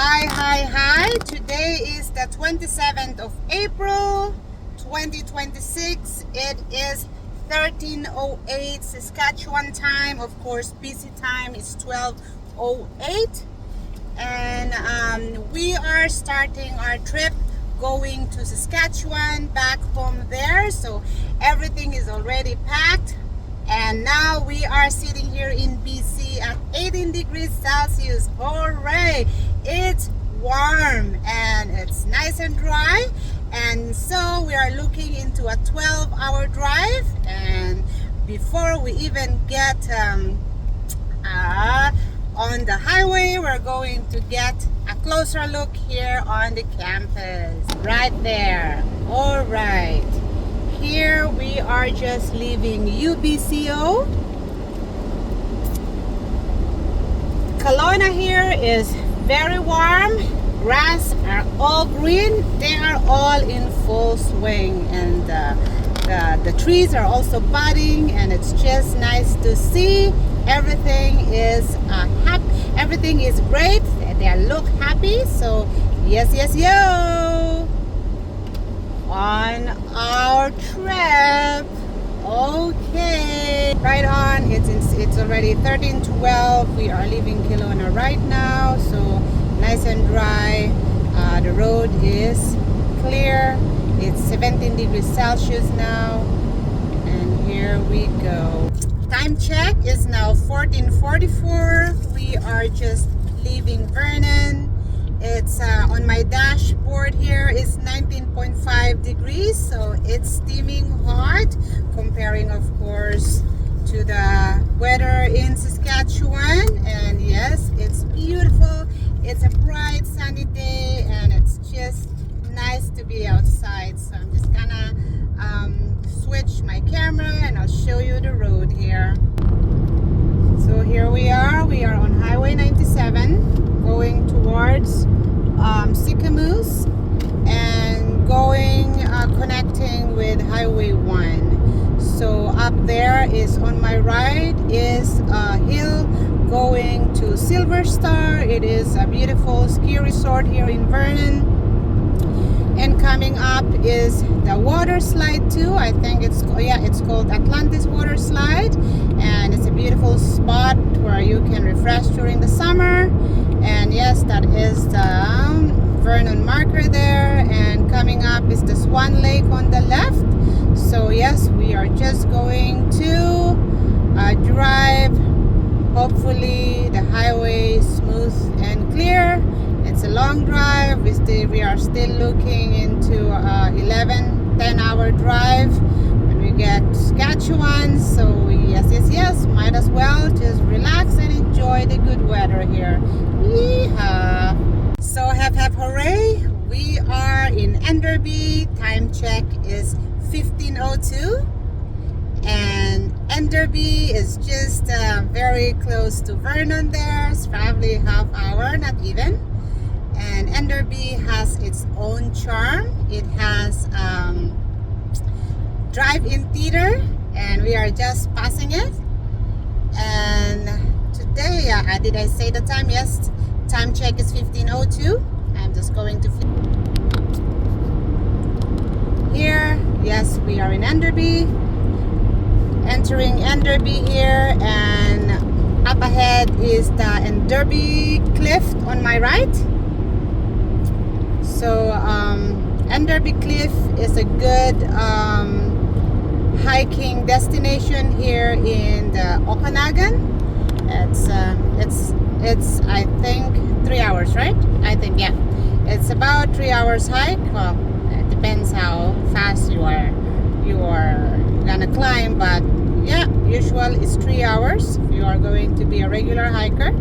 Hi. Today is the 27th of April 2026. It is 13:08 Saskatchewan time. Of course, BC time is 12:08. And we are starting our trip going to Saskatchewan, back home there. So everything is already packed. And now we are sitting here in BC at 18 degrees Celsius. Hooray! It's warm and it's nice and dry. And so we are looking into a 12-hour drive. And before we even get on the highway, we're going to get a closer look here on the campus. Right there. All right. Here we are just leaving UBCO. Kelowna here is very warm. Grass are all green. They are all in full swing, and the trees are also budding, and it's just nice to see. Everything is happy. Everything is great. They look happy. So yes, yo. On our trip. Okay, right on. It's already 13:12. We are leaving Kelowna right now, so nice and dry. The road is clear. It's 17 degrees Celsius now, and here we go. Time check is now 14:44. We are just leaving Vernon. It's on my dashboard here is 19.5 degrees, so it's steaming hot, comparing of course to the weather in Saskatchewan. And yes, it's beautiful. It's a bright sunny day, and it's just nice to be outside. So I'm just gonna switch my camera and I'll show you the road here. So here we are on Highway 97 going towards Sicamous and going connecting with Highway 1. So up there is on my right is a hill going to Silver Star. It is a beautiful ski resort here in Vernon. And coming up is the water slide too. I think it's called Atlantis Water Slide, and it's a beautiful spot where you can refresh during the summer. And yes, that is the Vernon marker there. And coming up is the Swan Lake on the left. So yes, we are just going to drive. Hopefully the highway is smooth and clear. It's a long drive. We are still looking into 10-hour drive when we get to Saskatchewan. So yes, might as well just relax and enjoy the good weather here. Yeehaw! So have hooray! We are in Enderby. Time check is 15:02, and Enderby is just very close to Vernon. There, it's probably half hour, not even. And Enderby has its own charm. It has drive-in theater, and we are just passing it. And today, did I say the time? Yes, time check is 15:02. I'm just going to here. Yes, we are in Enderby. Entering Enderby here, and up ahead is the Enderby Cliff on my right. So Enderby Cliff is a good hiking destination here in the Okanagan. It's I think 3 hours, right? I think, yeah. It's about 3 hours hike. Well, it depends how fast you are gonna climb, but yeah, usual is 3 hours if you are going to be a regular hiker.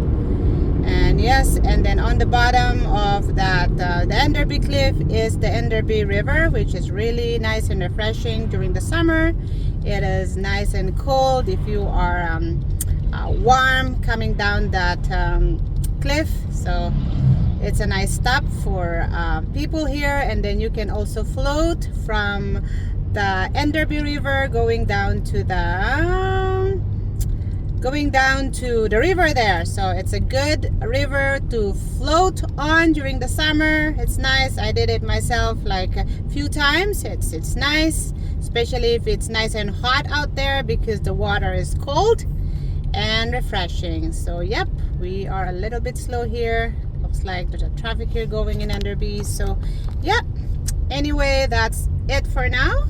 And yes, and then on the bottom of that, the Enderby Cliff is the Enderby River, which is really nice and refreshing during the summer. It is nice and cold if you are warm coming down that cliff. So it's a nice stop for people here. And then you can also float from the Enderby River going down to the going down to the river there. So it's a good river to float on during the summer. It's nice. I did it myself like a few times. It's nice, especially if it's nice and hot out there, because the water is cold and refreshing. So yep, we are a little bit slow here. Looks like there's a traffic here going in Enderby. So yep, anyway, that's it for now.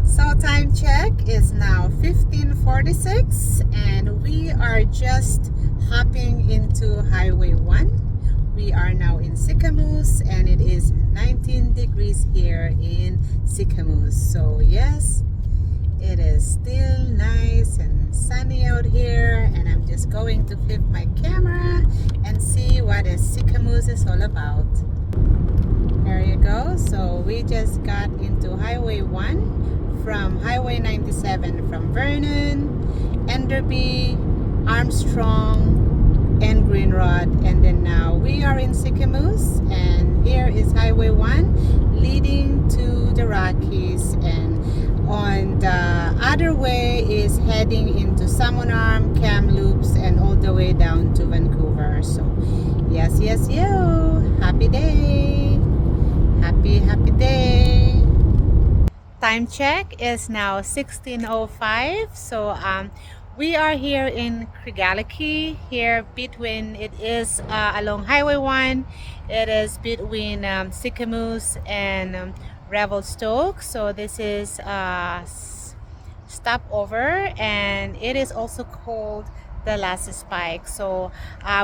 So time check is now 15:46 and we are just hopping into Highway 1. We are now in Sicamous and it is 19 degrees here in Sicamous. So yes, it is still nice and sunny out here, and I'm just going to flip my camera and see what Sicamous is all about. There you go. So we just got into Highway 1 from Highway 97 from Vernon, Enderby, Armstrong, and Greenrod, and then now we are in Sicamous, and here is Highway 1 leading to the Rockies, and on the other way is heading into Salmon Arm, Kamloops, and all the way down to Vancouver. So yes, happy day, happy day. Time check is now 16:05. So we are here in Craigellachie, here between, it is along Highway 1. It is between Sicamous and Revelstoke. So this is stopover, and it is also called the Last Spike. So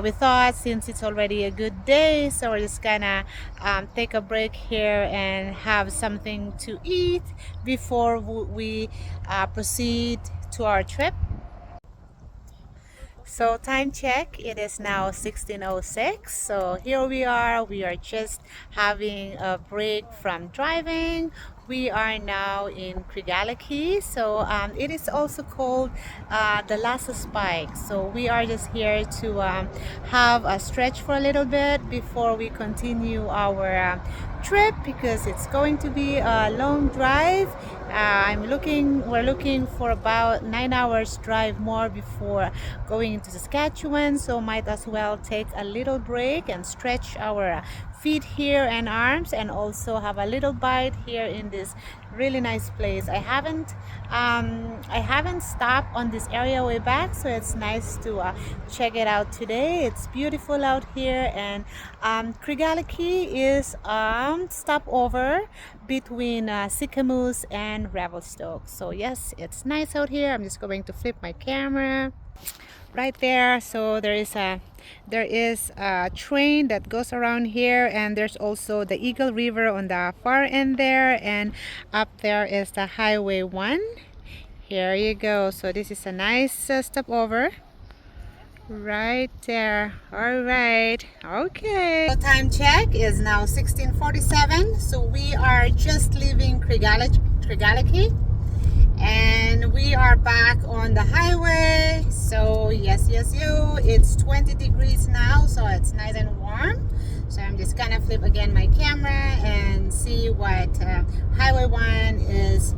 we thought, since it's already a good day, so we're just gonna take a break here and have something to eat before we proceed to our trip. So time check, it is now 16:06. So here we are just having a break from driving. We are now in Craigellachie. So it is also called the Last Spike. So we are just here to have a stretch for a little bit before we continue our trip, because it's going to be a long drive. We're looking for about 9 hours drive more before going into Saskatchewan, so might as well take a little break and stretch our feet here and arms, and also have a little bite here in this really nice place. I haven't stopped on this area way back, so it's nice to check it out today. It's beautiful out here, and Craigellachie is stopover between Sicamous and Revelstoke. So yes, it's nice out here. I'm just going to flip my camera right there. So there is a train that goes around here, and there's also the Eagle River on the far end there, and up there is the Highway 1. Here you go. So this is a nice stopover right there. All right, okay. So time check is now 16:47. So we are just leaving Craigellachie, and we are back on the highway. So yes, it's 20 degrees now, so it's nice and warm. So I'm just gonna flip again my camera and see what Highway 1 is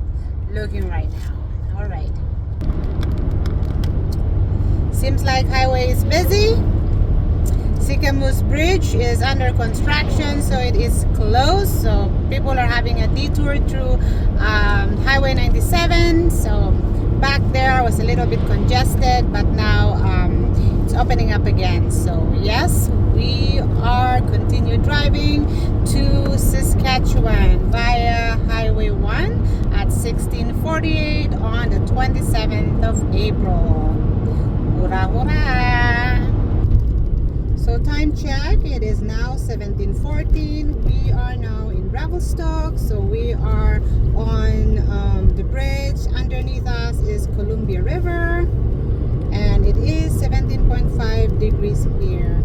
looking right now. All right, seems like highway is busy. Sicamous Bridge is under construction, so it is closed. So people are having a detour through Highway 97. So back there was a little bit congested, but now it's opening up again. So yes, we are continue driving to Saskatchewan via Highway 1 at 16:48 on the 27th of April. Hurrah, hurrah! So time check, it is now 17:14. We are now in Revelstoke. So we are on the bridge. Underneath us is Columbia River, and it is 17.5 degrees here.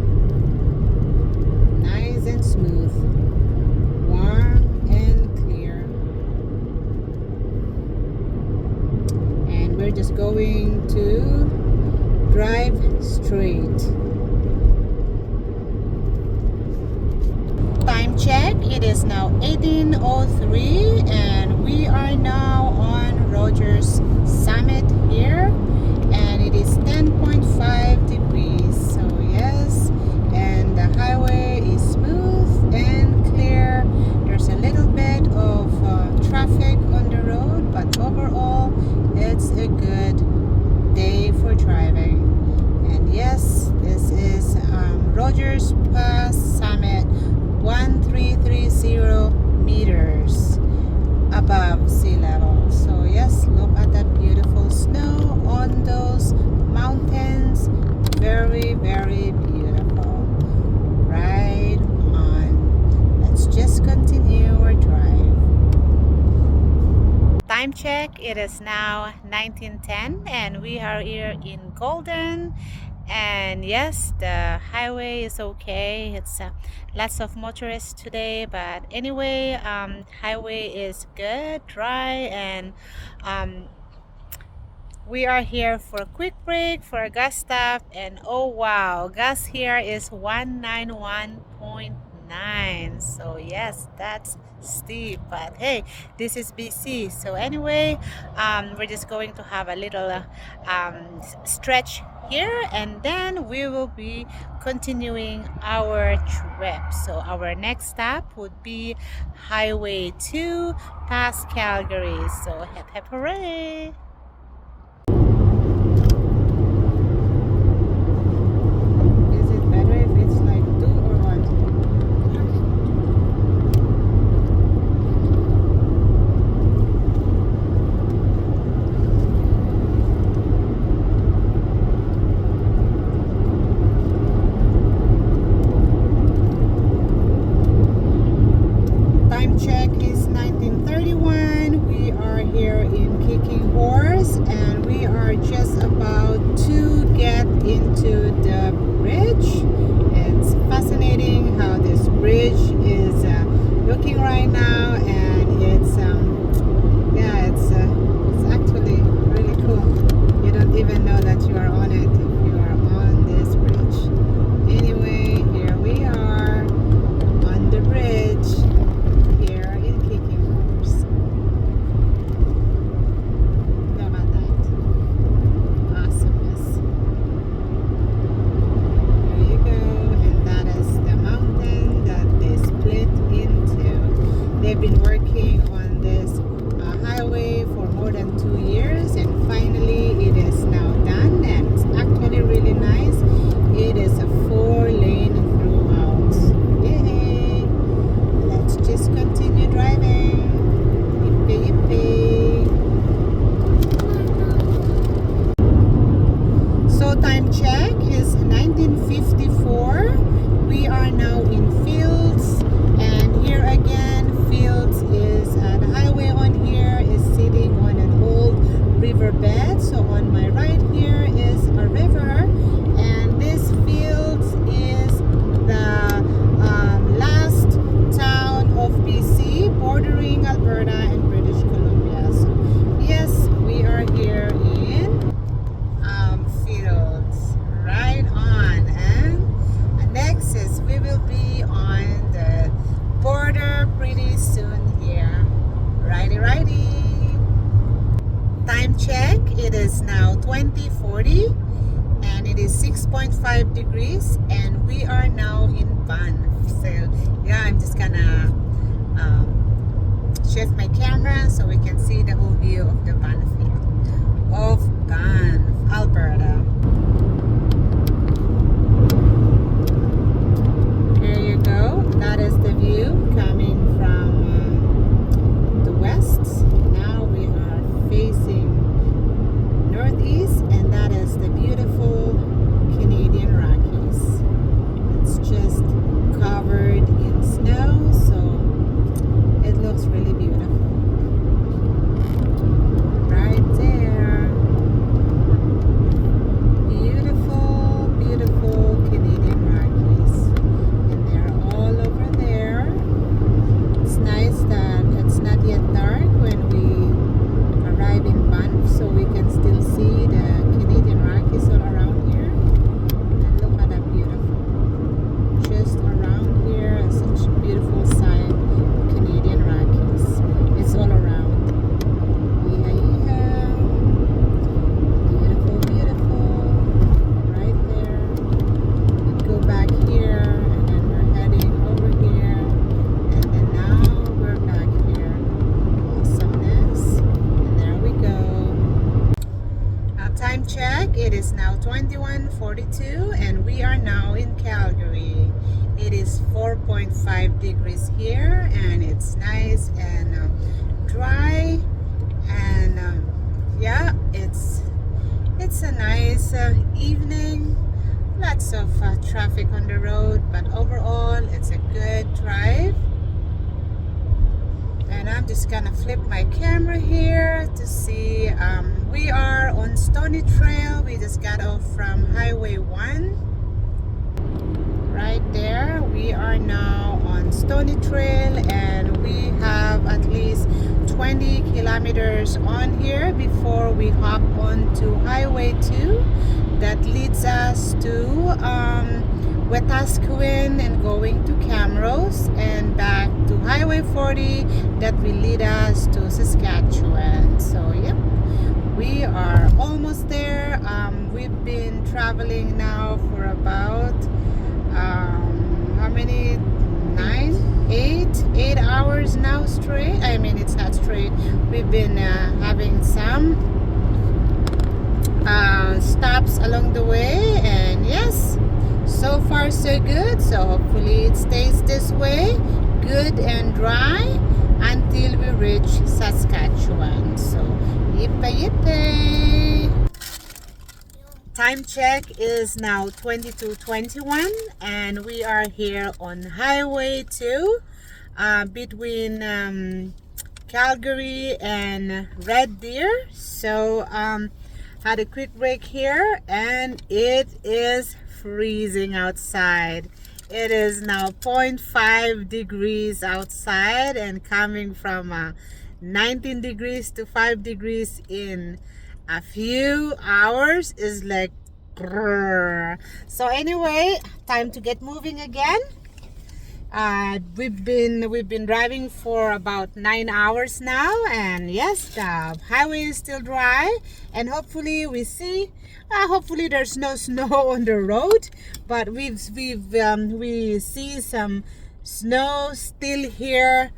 Nice and smooth, warm and clear. And we're just going to drive straight. Time check, it is now 18:03, and we are now on Rogers Summit here, is 10.5 degrees. So yes, and the highway is smooth and clear. There's a little bit of traffic on the road, but overall it's a good day for driving. And yes, this is Rogers Pass Summit, 1330 meters above sea level. So yes, look at that beautiful snow on those mountains. Very, very beautiful. Right on. Let's just continue our drive. Time check, it is now 19:10 and we are here in Golden. And yes, the highway is okay. It's lots of motorists today, but anyway, highway is good, dry, and we are here for a quick break for a gas stop. And oh wow, gas here is 191.9. So yes, that's steep, but hey, this is BC. So anyway, we're just going to have a little stretch here, and then we will be continuing our trip. So our next stop would be Highway 2 past Calgary. So hip hip hooray! Is it better if it's like 2 or 1? Time check is 19:31. We are here in Kicking Horse, and we are just about to get into the bridge. It's fascinating how this bridge is looking right now, and it's yeah, it's actually really cool. You don't even know that you are on it if you are on this bridge. Anyway, here we are on the bridge here in Kicking Horse. Look at that. Awesomeness. There you go. And that is the mountain that they split into. They've now 21:42 and we are now in Calgary. It is 4.5 degrees here and it's nice and dry, and yeah, it's a nice evening. Lots of traffic on the road, but overall it's a good drive. And I'm just gonna flip my camera here to see. We are on Stony Trail. We just got off from Highway 1 right there. We are now on Stony Trail and we have at least 20 kilometers on here before we hop on to Highway 2 that leads us to Wetaskiwin and going to Camrose, and back to Highway 40 that will lead us to Saskatchewan. So yep, we are almost there. We've been traveling now for about how many, 8 hours now straight. I mean, it's not straight. We've been having some stops along the way, and yes, so far so good. So hopefully it stays this way, good and dry, until we reach Saskatchewan. So yippee yippee. Time check is now 22:21 and we are here on Highway 2 between Calgary and Red Deer. So had a quick break here and it is freezing outside. It is now 0.5 degrees outside and coming from 19 degrees to 5 degrees in a few hours is like grrr. So anyway, time to get moving again. We've been driving for about 9 hours now, and yes, the highway is still dry, and hopefully we see hopefully there's no snow on the road, but we see some snow still here,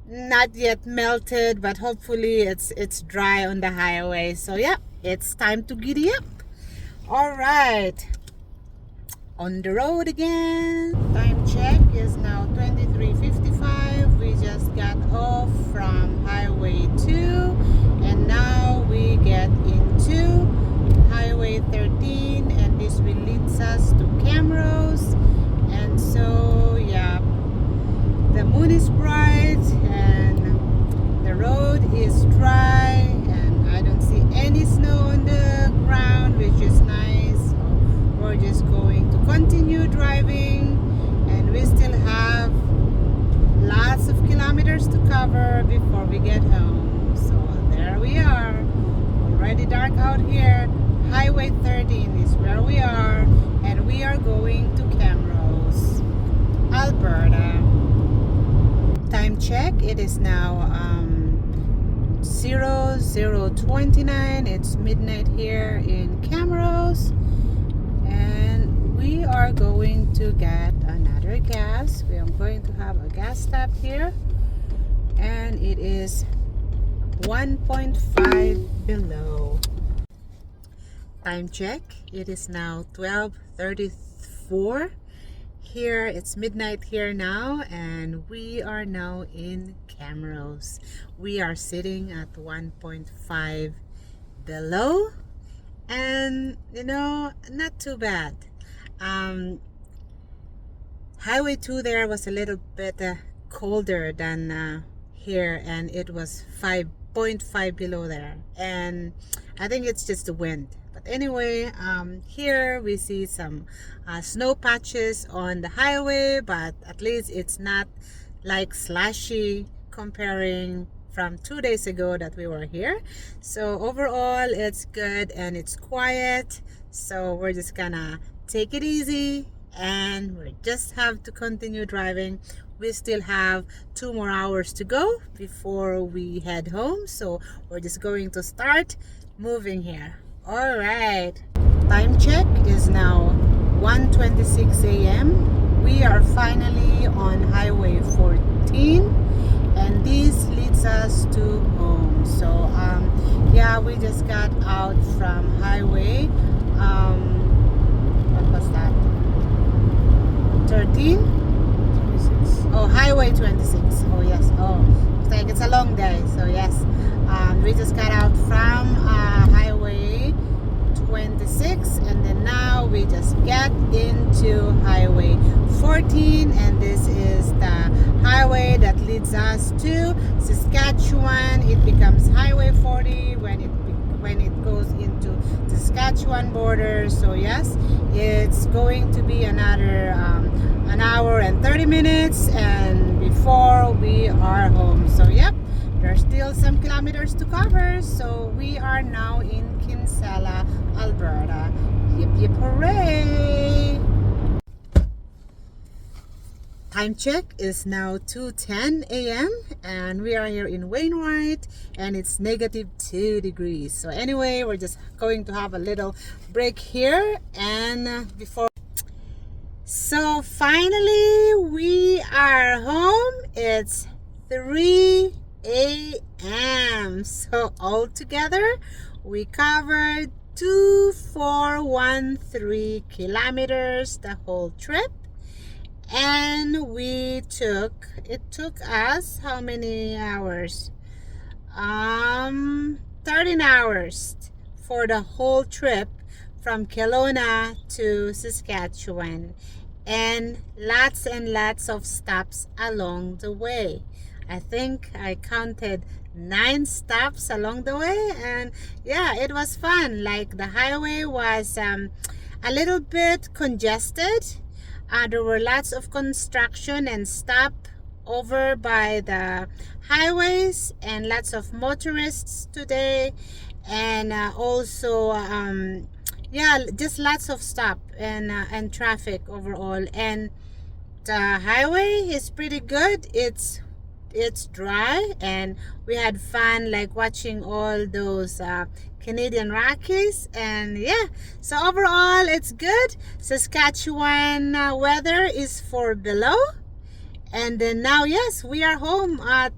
not yet melted, but hopefully it's dry on the highway. So yeah, it's time to giddy up. All right, on the road again. Time check is now 23:55. We just got off from Highway 2 and now we get into Highway 13, and this will lead us to Camrose. And so yeah, the moon is bright and the road is dry and I don't see any snow on the ground, which is nice. So we're just going to continue driving and we still have lots of kilometers to cover before we get home. So there we are, already dark out here. Highway 13 is where we are, and we are going to Camrose, Alberta. Time check, it is now 00:29. It's midnight here in Camrose, and we are going to get another gas. We are going to have a gas stop here, and it is 1.5 below. Time check, it is now 12:34 here. It's midnight here now and we are now in Camrose. We are sitting at 1.5 below, and you know, not too bad. Highway 2 there was a little bit colder than here, and it was 5.5 below there, and I think it's just the wind. But anyway, here we see some snow patches on the highway, but at least it's not like slushy comparing from 2 days ago that we were here. So overall it's good and it's quiet, so we're just gonna take it easy and we just have to continue driving. We still have 2 more hours to go before we head home, so we're just going to start moving here. All right, time check is now 1:26 a.m. We are finally on Highway 14 and this leads us to home. So yeah, we just got out from highway 13? 26. Oh, Highway 26. Oh, yes. Oh, it's like it's a long day. So, yes. We just got out from Highway 26, and then now we just get into Highway 14, and this is the highway that leads us to Saskatchewan. It becomes Highway 40 when it goes into the Saskatchewan border. So yes, it's going to be another an hour and 30 minutes and before we are home. So yep, there's still some kilometers to cover. So we are now in Kinsella, Alberta. Yip yip hooray! Time check is now 2:10 a.m. and we are here in Wainwright and it's -2 degrees. So anyway, we're just going to have a little break here and before. So finally we are home. It's 3 a.m. So all together we covered 2,413 kilometers the whole trip. And it took us how many hours? 13 hours for the whole trip from Kelowna to Saskatchewan, and lots of stops along the way. I think I counted 9 stops along the way, and yeah, it was fun. Like the highway was a little bit congested. There were lots of construction and stop over by the highways and lots of motorists today, and also yeah, just lots of stop and traffic overall. And the highway is pretty good. It's dry and we had fun like watching all those Canadian Rockies, and yeah, so overall it's good. Saskatchewan weather is 4 below, and then now yes, we are home at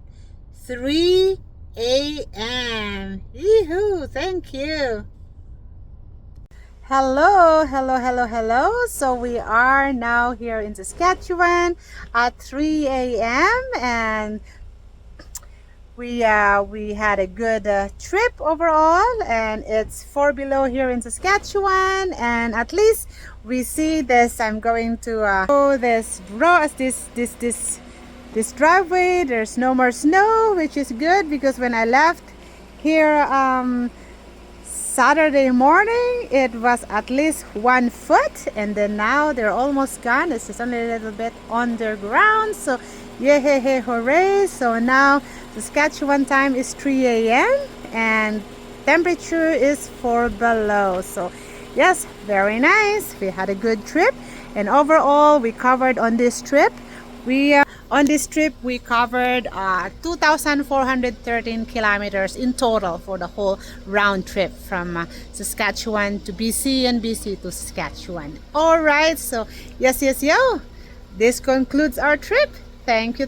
3 a.m. Yee-hoo, thank you. Hello. So we are now here in Saskatchewan at 3 a.m. and we had a good trip overall, and it's 4 below here in Saskatchewan, and at least we see this. I'm going to go this driveway. There's no more snow, which is good because when I left here Saturday morning it was at least 1 foot, and then now they're almost gone. It's just only a little bit underground. So yeah, hey, hooray. So now Saskatchewan time is 3 a.m. and temperature is 4 below. So yes, very nice. We had a good trip, and overall we covered on this trip. We covered 2,413 kilometers in total for the whole round trip from Saskatchewan to BC and BC to Saskatchewan. All right, so yes, yo, this concludes our trip. Thank you.